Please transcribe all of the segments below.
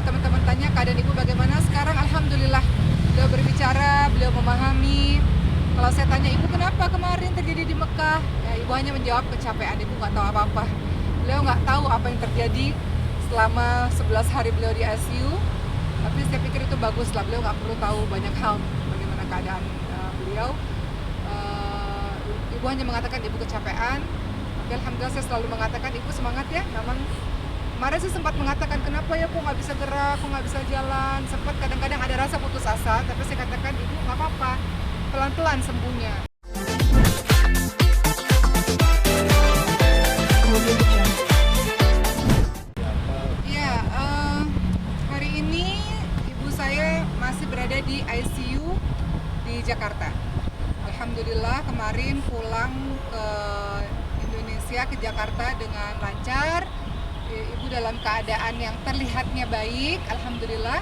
teman-teman tanya keadaan ibu bagaimana sekarang, alhamdulillah beliau berbicara, beliau memahami. Kalau saya tanya ibu kenapa kemarin terjadi di Mekah, ya, ibu hanya menjawab kecapean, ibu nggak tahu apa-apa. Beliau nggak tahu apa yang terjadi selama 11 hari beliau di ICU. Tapi saya pikir itu bagus lah, beliau nggak perlu tahu banyak hal bagaimana keadaan beliau. Ibu hanya mengatakan ibu kecapean. Tapi alhamdulillah saya selalu mengatakan ibu semangat ya. Memang kemarin sih sempat mengatakan kenapa ya kok nggak bisa gerak, kok nggak bisa jalan. Sempat kadang-kadang ada rasa putus asa, tapi saya katakan ibu nggak apa-apa, pelan-pelan sembuhnya. Ya, hari ini ibu saya masih berada di ICU di Jakarta. Alhamdulillah kemarin pulang ke Indonesia, ke Jakarta dengan lancar. Ibu dalam keadaan yang terlihatnya baik, alhamdulillah.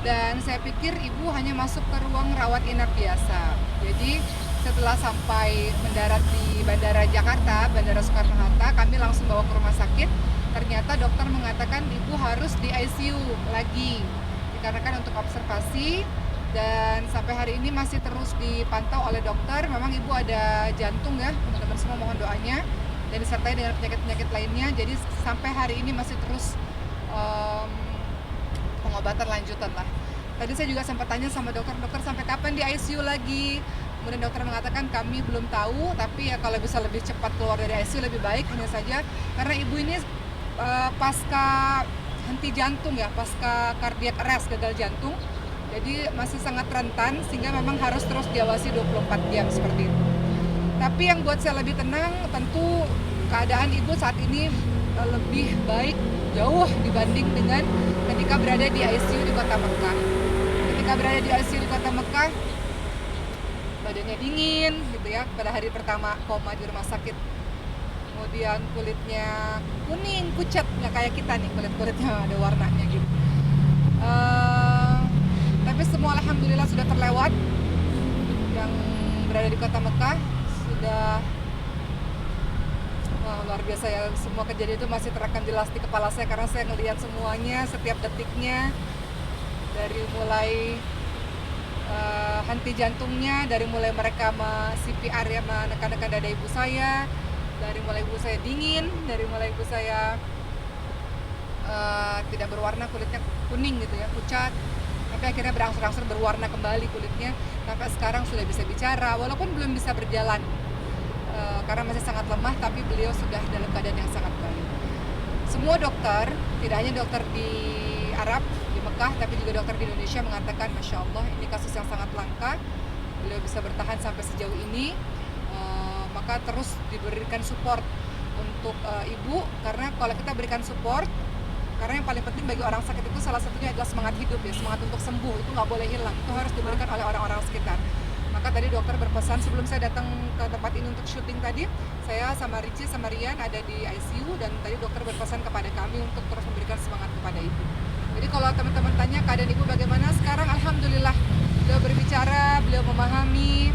Dan saya pikir ibu hanya masuk ke ruang rawat inap biasa. Jadi setelah sampai mendarat di Bandara Jakarta, Bandara Soekarno-Hatta, kami langsung bawa ke rumah sakit. Ternyata dokter mengatakan ibu harus di ICU lagi, dikarenakan untuk observasi. Dan sampai hari ini masih terus dipantau oleh dokter. Memang ibu ada jantung ya, teman-teman semua mohon doanya. Dan disertai dengan penyakit-penyakit lainnya. Jadi sampai hari ini masih terus pengobatan lanjutan lah. Tadi saya juga sempat tanya sama dokter sampai kapan di ICU lagi. Kemudian dokter mengatakan kami belum tahu, tapi ya kalau bisa lebih cepat keluar dari ICU lebih baik. Hanya saja karena ibu ini pasca henti jantung ya, pasca cardiac arrest, gagal jantung. Jadi masih sangat rentan sehingga memang harus terus diawasi 24 jam seperti itu. Tapi yang buat saya lebih tenang tentu keadaan ibu saat ini lebih baik jauh dibanding dengan ketika berada di ICU di kota Mekah. Ketika berada di ICU di kota Mekah, badannya dingin gitu ya, pada hari pertama koma di rumah sakit. Kemudian kulitnya kuning, pucat, nggak kayak kita nih, kulitnya ada warnanya gitu. Tapi semua alhamdulillah sudah terlewat. Yang berada di kota Mekah sudah luar biasa ya, semua kejadian itu masih terekam jelas di kepala saya karena saya ngelihat semuanya setiap detiknya, dari mulai henti jantungnya, dari mulai mereka CPR ya, menekan-nekan dada ibu saya, dari mulai ibu saya dingin, dari mulai ibu saya tidak berwarna, kulitnya kuning gitu ya, pucat, tapi akhirnya berangsur-angsur berwarna kembali kulitnya, sampai sekarang sudah bisa bicara walaupun belum bisa berjalan karena masih sangat lemah, tapi beliau sudah dalam keadaan yang sangat baik. Semua dokter, tidak hanya dokter di Arab, di Mekah, tapi juga dokter di Indonesia mengatakan Masya Allah ini kasus yang sangat langka, beliau bisa bertahan sampai sejauh ini. Maka terus diberikan support untuk ibu, karena kalau kita berikan support, karena yang paling penting bagi orang sakit itu salah satunya adalah semangat hidup ya, semangat untuk sembuh, itu nggak boleh hilang, itu harus diberikan oleh orang-orang sekitar. Maka tadi dokter berpesan sebelum saya datang ke tempat ini untuk syuting tadi, saya sama Richie sama Rian ada di ICU, dan tadi dokter berpesan kepada kami untuk terus memberikan semangat kepada ibu. Jadi kalau teman-teman tanya keadaan ibu bagaimana sekarang, alhamdulillah beliau berbicara, beliau memahami.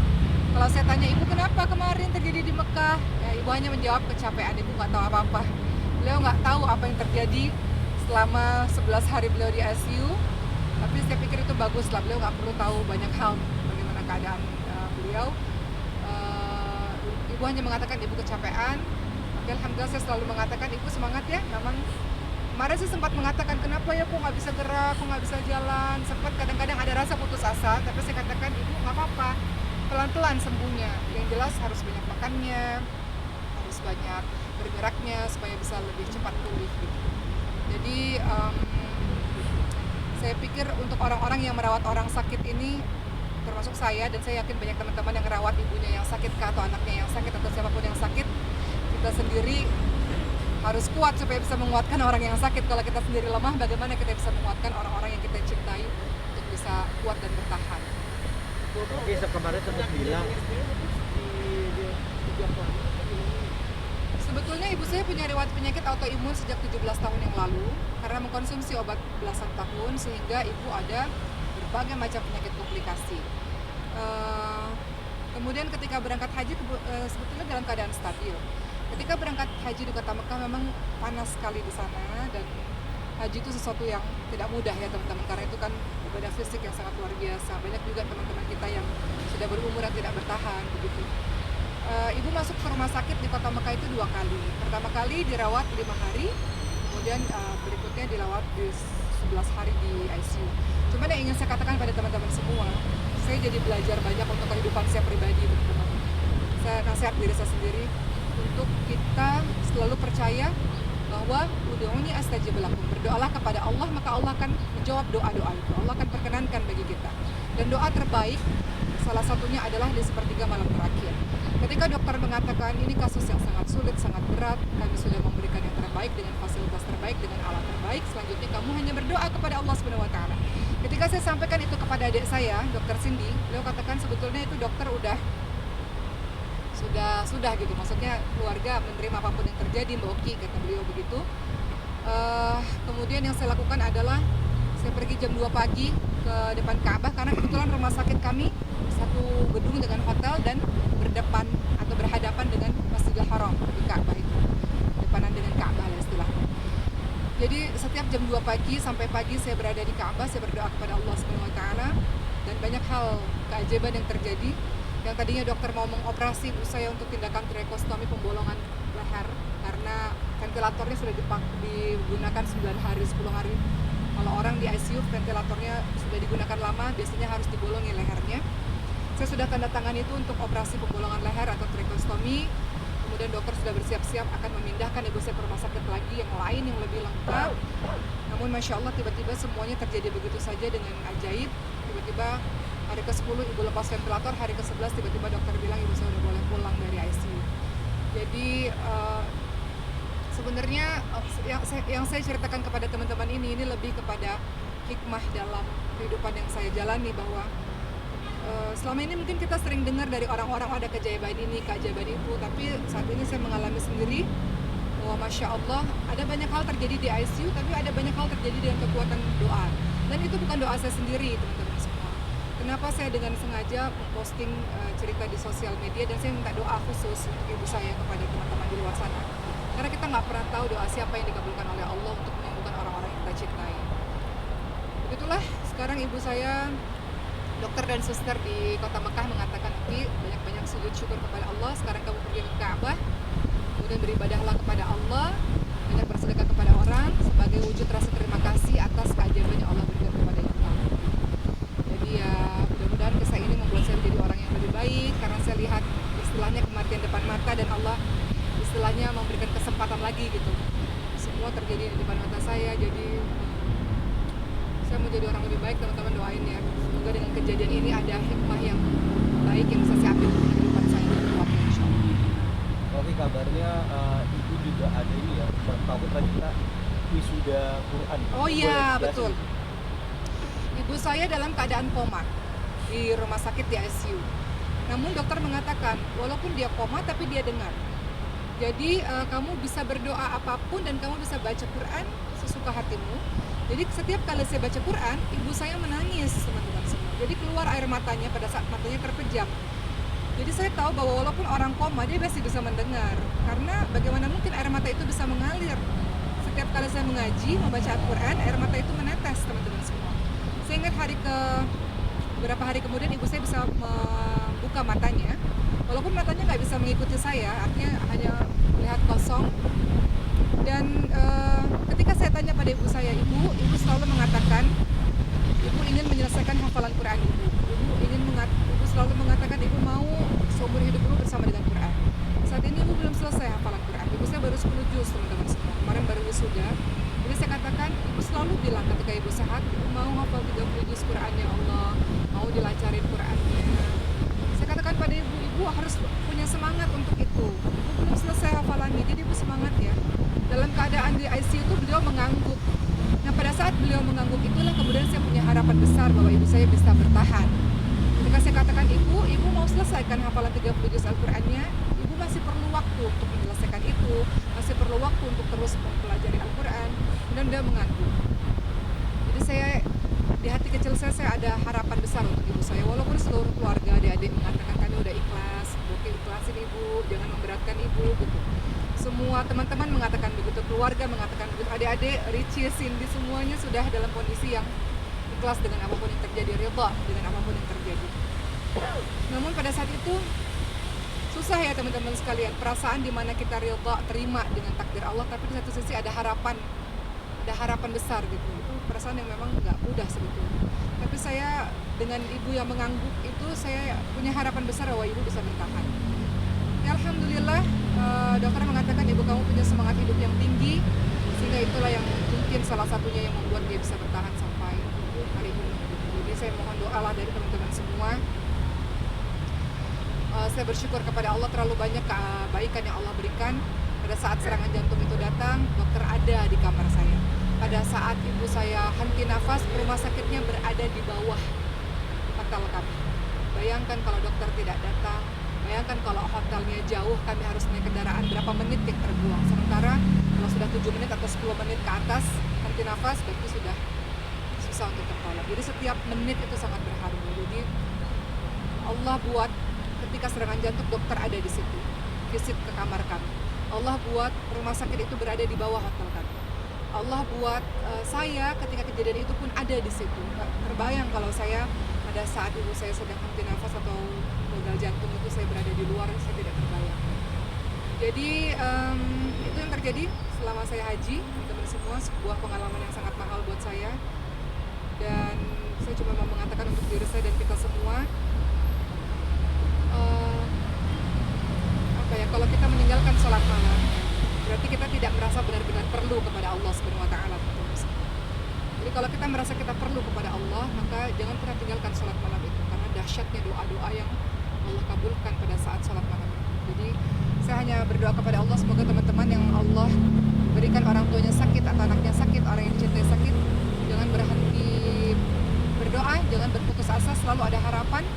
Kalau saya tanya ibu kenapa kemarin terjadi di Mekah, ya, ibu hanya menjawab kecapean, ibu nggak tahu apa-apa. Beliau nggak tahu apa yang terjadi selama 11 hari beliau di ICU. Tapi saya pikir itu bagus lah, beliau nggak perlu tahu banyak hal bagaimana keadaan beliau. Ibu hanya mengatakan ibu kecapean. Tapi alhamdulillah saya selalu mengatakan ibu semangat ya. Memang kemarin sih sempat mengatakan kenapa ya kok nggak bisa gerak, kok nggak bisa jalan. Sempat kadang-kadang ada rasa putus asa, tapi saya katakan ibu nggak apa-apa, pelan-pelan sembuhnya. Yang jelas harus banyak makannya, harus banyak bergeraknya supaya bisa lebih cepat pulih gitu. Jadi saya pikir untuk orang-orang yang merawat orang sakit ini, termasuk saya, dan saya yakin banyak teman-teman yang merawat ibunya yang sakit atau anaknya yang sakit atau siapapun yang sakit, kita sendiri harus kuat supaya bisa menguatkan orang yang sakit. Kalau kita sendiri lemah, bagaimana kita bisa menguatkan orang-orang yang kita cintai untuk bisa kuat dan bertahan. Oke, kemarin sempat bilang sebetulnya ibu saya punya riwayat penyakit autoimun sejak 17 tahun yang lalu karena mengkonsumsi obat belasan tahun, sehingga ibu ada berbagai macam penyakit komplikasi. Kemudian ketika berangkat haji sebetulnya dalam keadaan stabil. Ketika berangkat haji di kota Mekah memang panas sekali di sana, dan haji itu sesuatu yang tidak mudah ya teman-teman, karena itu kan ibadah fisik yang sangat luar biasa. Banyak juga teman-teman kita yang sudah berumur dan tidak bertahan begitu. Ibu masuk ke rumah sakit di Kota Mekah itu 2 kali. Pertama kali dirawat 5 hari, kemudian berikutnya dirawat di 11 hari di ICU. Cuman yang ingin saya katakan pada teman-teman semua, saya jadi belajar banyak untuk kehidupan saya pribadi, teman-teman. Saya nasihat diri saya sendiri untuk kita selalu percaya bahwa ud'uni astajib lakum, berdoalah kepada Allah maka Allah akan menjawab doa-doa itu. Allah akan perkenankan bagi kita. Dan doa terbaik salah satunya adalah di sepertiga malam terakhir. Ketika dokter mengatakan ini kasus yang sangat sulit, sangat berat, kami sudah memberikan yang terbaik dengan fasilitas terbaik, dengan alat terbaik, selanjutnya kamu hanya berdoa kepada Allah Subhanahu wa taala. Ketika saya sampaikan itu kepada adik saya, Dokter Cindy, beliau katakan sebetulnya itu dokter sudah gitu, maksudnya keluarga menerima apapun yang terjadi, Mbak Oki, kata beliau begitu. Kemudian yang saya lakukan adalah saya pergi jam 2 pagi ke depan Ka'bah, karena kebetulan rumah sakit kami satu gedung dengan hotel dan berdepan atau berhadapan dengan Masjidil Haram di Ka'bah itu, depanan dengan Ka'bah lah istilahnya. Jadi setiap jam 2 pagi sampai pagi saya berada di Ka'bah, saya berdoa kepada Allah Subhanahu wa taala, dan banyak hal keajaiban yang terjadi. Yang tadinya dokter mau mengoperasi ibu saya untuk tindakan tracheostomi, pembolongan leher, karena ventilatornya sudah digunakan 9 hari, 10 hari. Kalau orang di ICU ventilatornya sudah digunakan lama, biasanya harus dibolongi lehernya. Saya sudah tanda tangan itu untuk operasi pembolongan leher atau tracheostomi. Kemudian dokter sudah bersiap-siap akan memindahkan ibu saya ke rumah sakit lagi yang lain yang lebih lengkap. Namun Masya Allah tiba-tiba semuanya terjadi begitu saja dengan ajaib. Tiba-tiba hari ke-10 ibu lepas ventilator, hari ke-11 tiba-tiba dokter bilang ibu saya udah boleh pulang dari ICU. Jadi sebenarnya yang saya ceritakan kepada teman-teman ini lebih kepada hikmah dalam kehidupan yang saya jalani, bahwa selama ini mungkin kita sering dengar dari orang-orang ada keajaiban ini, keajaiban itu, tapi saat ini saya mengalami sendiri bahwa Masya Allah ada banyak hal terjadi di ICU, tapi ada banyak hal terjadi dengan kekuatan doa. Dan itu bukan doa saya sendiri, teman-teman semua. Kenapa saya dengan sengaja memposting cerita di sosial media, dan saya minta doa khusus untuk ibu saya kepada teman-teman di luar sana, karena kita nggak pernah tahu doa siapa yang dikabulkan oleh Allah untuk menyembuhkan orang-orang yang kita cintai. Begitulah sekarang ibu saya, dokter dan suster di Kota Mekah mengatakan, Oki, banyak-banyak sujud syukur kepada Allah, sekarang kamu pergi ke Ka'bah, kemudian beribadahlah kepada Allah, banyak bersedekah kepada orang sebagai wujud rasa terima kasih atas keajaiban yang Allah berikan kepada kita. Jadi ya mudah-mudahan kisah ini membuat saya menjadi orang yang lebih baik, karena saya lihat istilahnya kematian depan mata, dan Allah istilahnya memberikan kesempatan lagi gitu. Semua terjadi di depan mata saya, jadi saya mau jadi orang lebih baik. Teman-teman doain ya, semoga dengan kejadian ini ada hikmah yang baik yang bisa saya ambil untuk kehidupan saya dan keluarga, insyaallah. Oke, kabarnya ibu juga ada ini ya, tahu tadi kita wisuda Quran. Oh iya, Boleh betul. Ibu saya dalam keadaan koma di rumah sakit di ICU. Namun dokter mengatakan walaupun dia koma tapi dia dengar. Jadi kamu bisa berdoa apapun dan kamu bisa baca Quran sesuka hatimu. Jadi setiap kali saya baca Quran, ibu saya menangis, teman-teman semua. Jadi keluar air matanya pada saat matanya terpejam. Jadi saya tahu bahwa walaupun orang koma, dia masih bisa mendengar. Karena bagaimana mungkin air mata itu bisa mengalir. Setiap kali saya mengaji, membaca Al-Quran, air mata itu menetes, teman-teman semua. Saya ingat beberapa hari kemudian ibu saya bisa membuka matanya. Walaupun matanya nggak bisa mengikuti saya, artinya hanya melihat kosong. Dan ketika saya tanya pada ibu saya, ibu selalu mengatakan ibu ingin menyelesaikan hafalan Quran ibu. Ibu selalu mengatakan ibu mau seumur hidup ibu bersama dengan Quran. Saat ini ibu belum selesai hafalan Quran. Ibu saya baru 10 juz, teman-teman semua. Kemarin baru wisuda. Jadi saya katakan, ibu selalu bilang ketika ibu sehat, ibu mau hafal 30 juz Quran ya Allah, mau dilancarin Qurannya. Saya katakan pada ibu harus punya semangat untuk itu. Ibu belum selesai hafalannya, jadi ibu semangat ya. Dalam keadaan di ICU itu beliau mengangguk. Nah pada saat beliau mengangguk itulah kemudian saya punya harapan besar bahwa ibu saya bisa bertahan. Ketika saya katakan ibu mau selesaikan hafalan 30 juz Al-Qurannya, ibu masih perlu waktu untuk menyelesaikan itu, masih perlu waktu untuk terus mempelajari Al-Quran, dan dia mengangguk. Jadi saya, di hati kecil saya ada harapan besar untuk ibu saya, walaupun seluruh keluarga, adik-adik mengatakan kami udah ikhlas, oke ikhlasin ibu, jangan memberatkan ibu gitu. Semua teman-teman mengatakan begitu, keluarga mengatakan begitu, adik-adik, Richie, Cindy, semuanya sudah dalam kondisi yang ikhlas dengan apapun yang terjadi, ridha dengan apapun yang terjadi. Namun pada saat itu susah ya teman-teman sekalian, perasaan dimana kita ridha, terima dengan takdir Allah, tapi di satu sisi ada harapan besar gitu. Itu perasaan yang memang nggak mudah sebetulnya. Tapi saya dengan ibu yang mengangguk itu, saya punya harapan besar bahwa ibu bisa bertahan. Ya alhamdulillah, dokter mengatakan ibu kamu punya semangat hidup yang tinggi, sehingga itulah yang mungkin salah satunya yang membuat dia bisa bertahan sampai hari ini. Jadi saya mohon doalah dari teman-teman semua. Saya bersyukur kepada Allah, terlalu banyak kebaikan yang Allah berikan. Pada saat serangan jantung itu datang, dokter ada di kamar saya. Pada saat ibu saya henti nafas, rumah sakitnya berada di bawah hotel kami. Bayangkan kalau dokter tidak datang, bayangkan kalau hotelnya jauh, kami harus naik kendaraan berapa menit yang terbuang. Sementara kalau sudah 7 menit atau 10 menit ke atas henti nafas, berarti sudah susah untuk tertolong. Jadi setiap menit itu sangat berharga. Jadi Allah buat ketika serangan jantung dokter ada di situ, visit ke kamar kami. Allah buat rumah sakit itu berada di bawah hotel kami. Allah buat saya ketika kejadian itu pun ada di situ. Nggak terbayang kalau saya pada saat ibu saya sedang henti nafas atau gagal jantung itu saya berada di luar, saya tidak terbayang. Jadi itu yang terjadi selama saya haji, teman-teman semua, sebuah pengalaman yang sangat mahal buat saya. Dan saya cuma mau mengatakan untuk diri saya dan kita semua, kalau kita meninggalkan sholat malam, berarti kita tidak merasa benar-benar perlu kepada Allah Subhanahu wa Ta'ala. Jadi kalau kita merasa kita perlu kepada Allah, maka jangan pernah tinggalkan sholat malam itu, karena dahsyatnya doa-doa yang Allah kabulkan pada saat sholat malam itu. Jadi saya hanya berdoa kepada Allah, semoga teman-teman yang Allah berikan orang tuanya sakit atau anaknya sakit, orang yang dicintai sakit, jangan berhenti berdoa, jangan berputus asa, selalu ada harapan.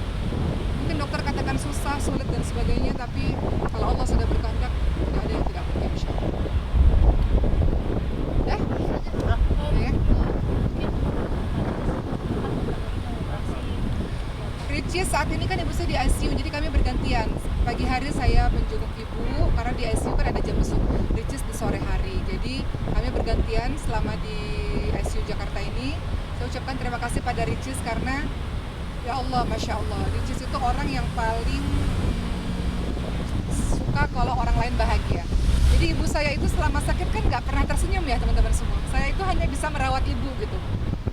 Mungkin dokter katakan susah, sulit dan sebagainya, tapi kalau Allah sudah berkehendak, tidak ada yang tidak mungkin, insyaallah. Ya? Ya. Richie saat ini kan ibu saya di ICU, jadi kami bergantian. Pagi hari saya menjenguk ibu, karena di ICU kan ada jam besuk. Richie di sore hari, jadi kami bergantian selama di ICU Jakarta ini. Saya ucapkan terima kasih pada Richie karena ya Allah, Masya Allah, Ricis itu orang yang paling suka kalau orang lain bahagia. Jadi ibu saya itu selama sakit kan nggak pernah tersenyum ya teman-teman semua. Saya itu hanya bisa merawat ibu gitu,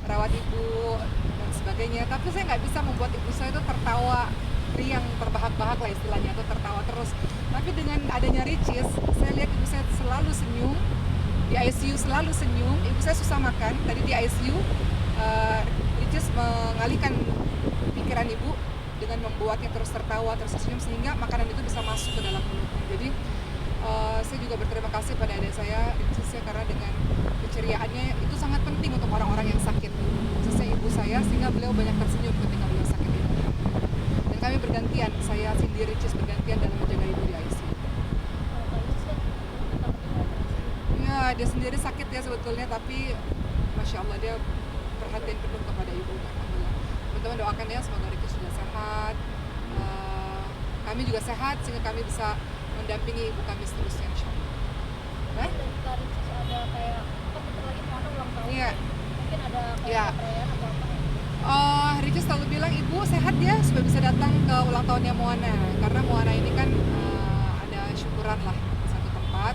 merawat ibu dan sebagainya. Tapi saya nggak bisa membuat ibu saya itu tertawa riang, terbahak-bahak lah istilahnya, atau tertawa terus. Tapi dengan adanya Ricis, saya lihat ibu saya selalu senyum, di ICU selalu senyum. Ibu saya susah makan, tadi di ICU Ricis mengalihkan pikiran ibu dengan membuatnya terus tertawa, terus senyum, sehingga makanan itu bisa masuk ke dalam mulutnya. Jadi saya juga berterima kasih pada adik saya, Ricis, karena dengan keceriaannya itu sangat penting untuk orang-orang yang sakit, khususnya ibu saya, sehingga beliau banyak tersenyum ketika beliau sakit itu. Dan kami bergantian, saya Cindy, Ricis bergantian dalam menjaga ibu di ICU. Ya, dia sendiri sakit ya sebetulnya, tapi Masya Allah dia perhatian penuh kepada ibu. Teman-teman doakan ya, semoga Ricis sudah sehat, kami juga sehat sehingga kami bisa mendampingi ibu kami seterusnya, insyaallah. Nah, ketika Ricis ada kayak kan bentar lagi Moana ulang tahun, iya. Mungkin ada kayak Iya. perayaan atau apa? Ricis selalu bilang ibu sehat ya supaya bisa datang ke ulang tahunnya Moana, karena Moana ini kan ada syukuran lah di satu tempat.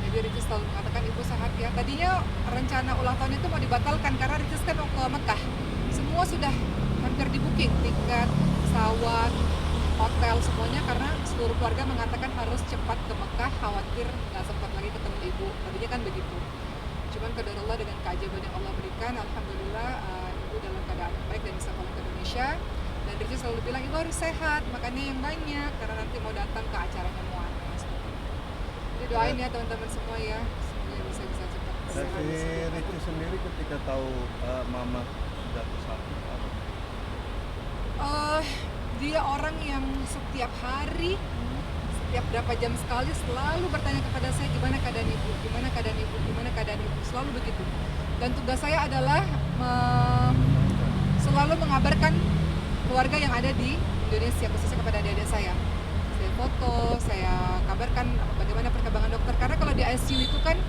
Jadi Ricis selalu mengatakan ibu sehat ya. Tadinya rencana ulang tahun itu mau dibatalkan karena Ricis kan mau ke Mekah. Semua sudah hampir di booking, tiket, pesawat, hotel, semuanya, karena seluruh keluarga mengatakan harus cepat ke Mekah, khawatir nggak sempat lagi ketemu ibu. Tadinya kan begitu. Cuman qadarullah dengan keajaiban yang Allah berikan, alhamdulillah ibu dalam keadaan baik dan bisa pulang ke Indonesia. Dan Ricis selalu bilang ibu harus sehat, makannya yang banyak karena nanti mau datang ke acaranya Moana. Jadi doain ya teman-teman semua ya, semoga bisa cepat sehat. Dari Ricis sendiri ketika tahu mama jatuh sakit apa? Dia orang yang setiap hari, setiap berapa jam sekali selalu bertanya kepada saya gimana keadaan ibu, gimana keadaan ibu, gimana keadaan ibu, selalu begitu. Dan tugas saya adalah selalu mengabarkan keluarga yang ada di Indonesia, khususnya kepada adik-adik saya. Saya foto, saya kabarkan bagaimana perkembangan dokter, karena ICU itu kan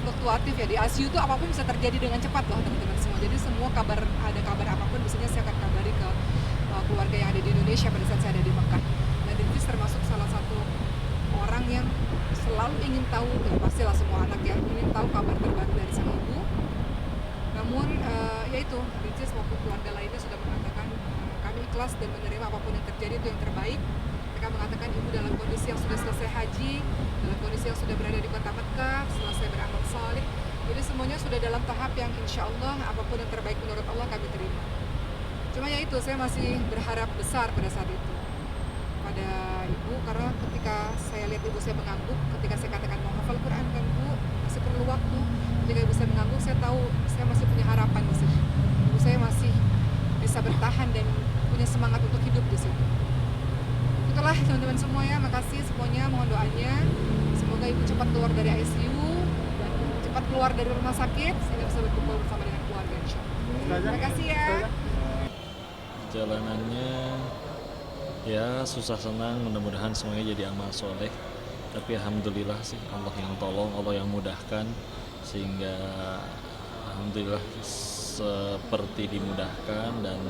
fluktuatif ya. Di ICU itu apapun bisa terjadi dengan cepat loh teman-teman semua. Jadi semua ada kabar apapun biasanya saya akan kabari ke keluarga yang ada di Indonesia pada saat saya ada di Mekah. Dan Ricis termasuk salah satu orang yang selalu ingin tahu, ya pastilah semua anak ya, ingin tahu kabar terbaru dari sang ibu. Namun ya itu, Ricis maupun keluarga lainnya sudah mengatakan kami ikhlas dan menerima apapun yang terjadi itu yang terbaik. Mereka mengatakan ibu dalam kondisi yang sudah selesai haji, dalam kondisi yang sudah berada di kota Mekah, selesai beramal saleh. Jadi semuanya sudah dalam tahap yang insya Allah apapun yang terbaik menurut Allah kami terima. Cuma ya itu, saya masih berharap besar pada saat itu pada ibu, karena ketika saya lihat ibu saya mengangguk, ketika saya katakan mau hafal Quran kan bu, masih perlu waktu. Ketika ibu saya mengangguk, saya tahu saya masih punya harapan di situ. Ibu saya masih bisa bertahan dan punya semangat untuk hidup di situ. Itulah teman-teman semua ya, makasih semuanya, mohon doanya. Semoga ibu cepat keluar dari ICU dan cepat keluar dari rumah sakit sehingga bisa berkumpul bersama dengan keluarga insya Allah. Terima kasih ya. Jalanannya ya susah senang, mudah-mudahan semuanya jadi amal soleh. Tapi alhamdulillah sih Allah yang tolong, Allah yang mudahkan, sehingga alhamdulillah seperti dimudahkan dan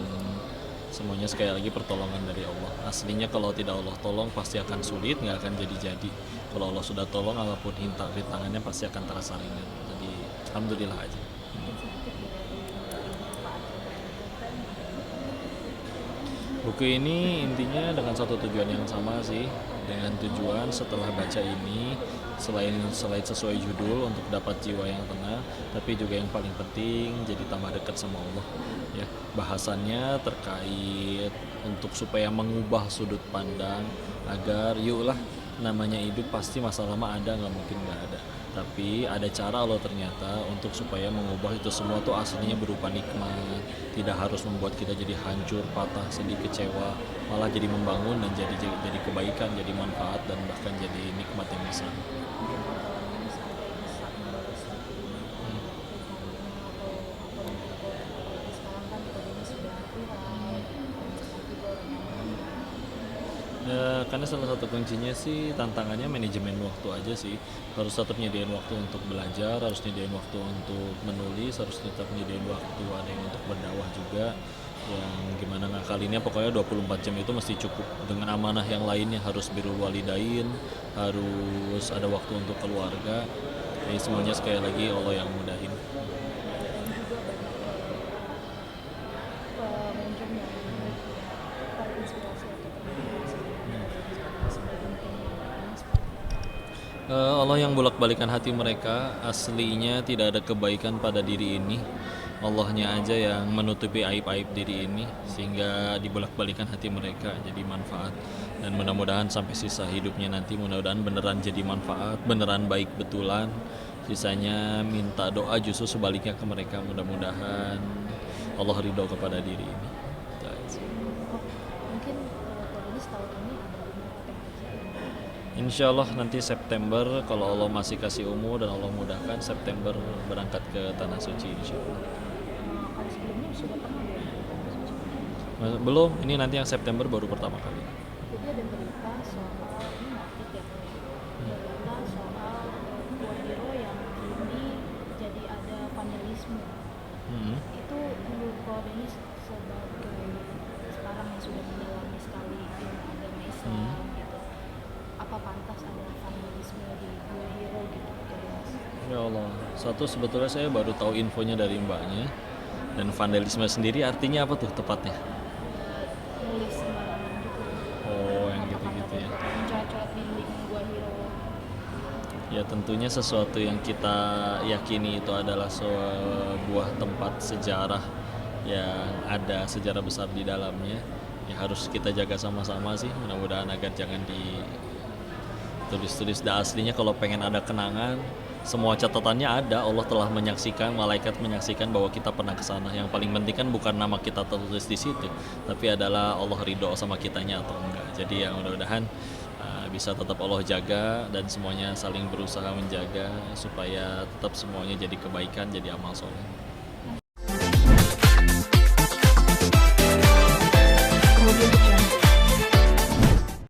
semuanya sekali lagi pertolongan dari Allah. Aslinya kalau tidak Allah tolong pasti akan sulit, nggak akan jadi-jadi. Kalau Allah sudah tolong, apapun rintangannya pasti akan terasa ringan. Jadi alhamdulillah aja. Buku ini intinya dengan satu tujuan yang sama sih, dengan tujuan setelah baca ini selain sesuai judul untuk dapat jiwa yang tenang, tapi juga yang paling penting jadi tambah dekat sama Allah. Ya, bahasannya terkait untuk supaya mengubah sudut pandang agar yuklah, namanya hidup pasti masalah mah ada, nggak mungkin nggak ada. Tapi ada cara Allah ternyata untuk supaya mengubah itu semua tuh aslinya berupa nikmat. Tidak harus membuat kita jadi hancur, patah, sedih, kecewa, malah jadi membangun dan jadi kebaikan, jadi manfaat dan bahkan jadi nikmat yang besar. Ya, karena salah satu kuncinya sih tantangannya manajemen waktu aja sih. Harus tetap nyediain waktu untuk belajar, harus nyediain waktu untuk menulis, harus tetap nyediain waktu ada yang untuk berdakwah juga. Yang gimana ngakalinnya pokoknya 24 jam itu mesti cukup. Dengan amanah yang lainnya harus birrul walidain, harus ada waktu untuk keluarga. Jadi semuanya sekali lagi Allah yang mudahin. Allah yang bolak-balikan hati mereka, aslinya tidak ada kebaikan pada diri ini. Allahnya aja yang menutupi aib-aib diri ini sehingga dibolak-balikan hati mereka jadi manfaat. Dan mudah-mudahan sampai sisa hidupnya nanti mudah-mudahan beneran jadi manfaat, beneran baik betulan. Sisanya minta doa justru sebaliknya ke mereka, mudah-mudahan Allah ridho kepada diri ini. Mungkin kalau ini setahun ini ada umroh atau haji. Insya Allah nanti September kalau Allah masih kasih umur dan Allah mudahkan, September berangkat ke Tanah Suci insya Allah. Kalau sebelumnya sudah pernah ya? Belum, ini nanti yang September baru pertama kali. Jadi ada berita soal ini aktif ya, berita soal Gua Hiro yang ini jadi ada vandalisme. Itu menurut Ko Denis sebagai sekarang yang sudah mendalami sekali ilmu agama Islam gitu, apa pantas ada vandalisme di Gua Hiro gitu? Ya Allah, satu sebetulnya saya baru tahu infonya dari mbaknya. Dan vandalisme sendiri artinya apa tuh tepatnya? Nulis sembarangan gitu. Oh, yang gitu-gitu ya. Mencoret-coret dinding Gua Hiro. Ya tentunya sesuatu yang kita yakini itu adalah sebuah tempat sejarah yang ada sejarah besar di dalamnya. Ya harus kita jaga sama-sama sih, mudah-mudahan agar jangan ditulis-tulis. Dan aslinya kalau pengen ada kenangan, semua catatannya ada, Allah telah menyaksikan, malaikat menyaksikan bahwa kita pernah ke sana. Yang paling penting kan bukan nama kita tertulis di situ, tapi adalah Allah ridho sama kitanya atau enggak. Jadi ya mudah-mudahan bisa tetap Allah jaga dan semuanya saling berusaha menjaga supaya tetap semuanya jadi kebaikan, jadi amal soleh. Kemudian